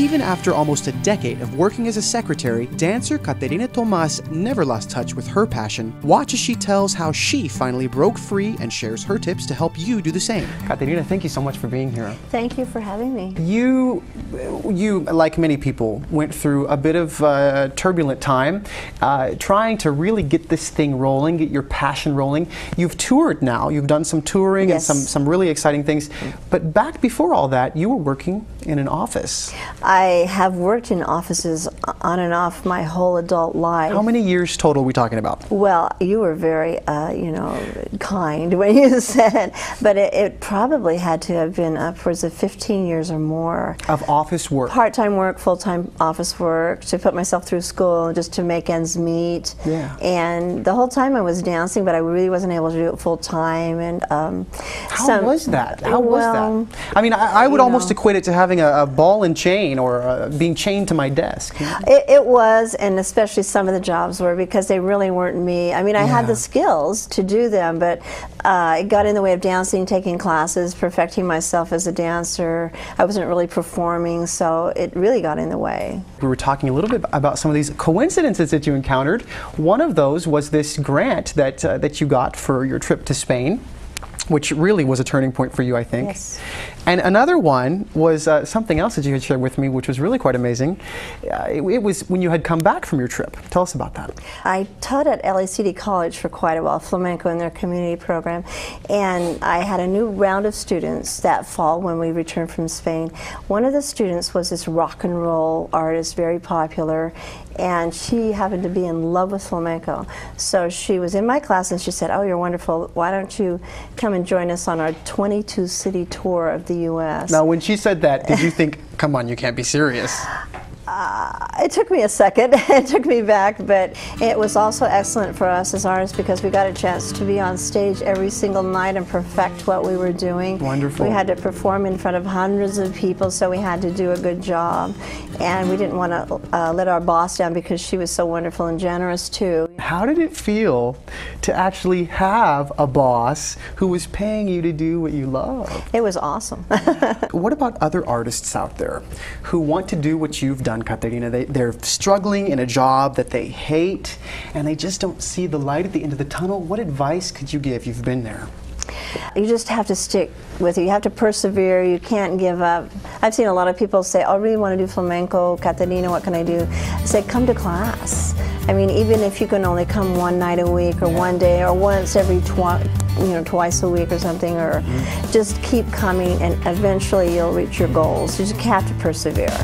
Even after almost a decade of working as a secretary, dancer Katerina Tomas never lost touch with her passion. Watch as she tells how she finally broke free and shares her tips to help you do the same. Katerina, thank you so much for being here. Thank you for having me. You, like many people, went through a bit of a turbulent time, trying to really get this thing rolling, get your passion rolling. You've toured now. You've done some touring. Yes. And some really exciting things. But back before all that, you were working in an office. I have worked in offices on and off my whole adult life. How many years total are we talking about? Well, you were very, kind when you said, but it probably had to have been upwards of 15 years or more. Of office work? Part-time work, full-time office work, to put myself through school just to make ends meet. Yeah. And the whole time I was dancing, but I really wasn't able to do it full-time. And how was that? How was that? I mean, I would almost equate it to having a ball and chain, or being chained to my desk. It was, and especially some of the jobs were, because they really weren't me. I mean, I had the skills to do them, but it got in the way of dancing, taking classes, perfecting myself as a dancer. I wasn't really performing, so it really got in the way. We were talking a little bit about some of these coincidences that you encountered. One of those was this grant that you got for your trip to Spain, which really was a turning point for you, I think. Yes. And another one was something else that you had shared with me, which was really quite amazing. It was when you had come back from your trip. Tell us about that. I taught at LACD College for quite a while, flamenco in their community program, and I had a new round of students that fall when we returned from Spain. One of the students was this rock and roll artist, very popular, and she happened to be in love with flamenco. So she was in my class and she said, "Oh, you're wonderful. Why don't you come and join us on our 22-city tour of the U.S. Now, when she said that, did you think, come on, you can't be serious? It took me a second. It took me back, but it was also excellent for us as artists because we got a chance to be on stage every single night and perfect what we were doing. Wonderful. We had to perform in front of hundreds of people, so we had to do a good job. And we didn't want to let our boss down because she was so wonderful and generous too. How did it feel to actually have a boss who was paying you to do what you love? It was awesome. What about other artists out there who want to do what you've done, Katerina? They're struggling in a job that they hate and they just don't see the light at the end of the tunnel. What advice could you give? You've been there. You just have to stick with it. You have to persevere. You can't give up. I've seen a lot of people say, "Oh, I really want to do flamenco. Katerina, what can I do?" I say, come to class. I mean, even if you can only come one night a week or one day or once every twice a week or something, or just keep coming and eventually you'll reach your goals. You just have to persevere.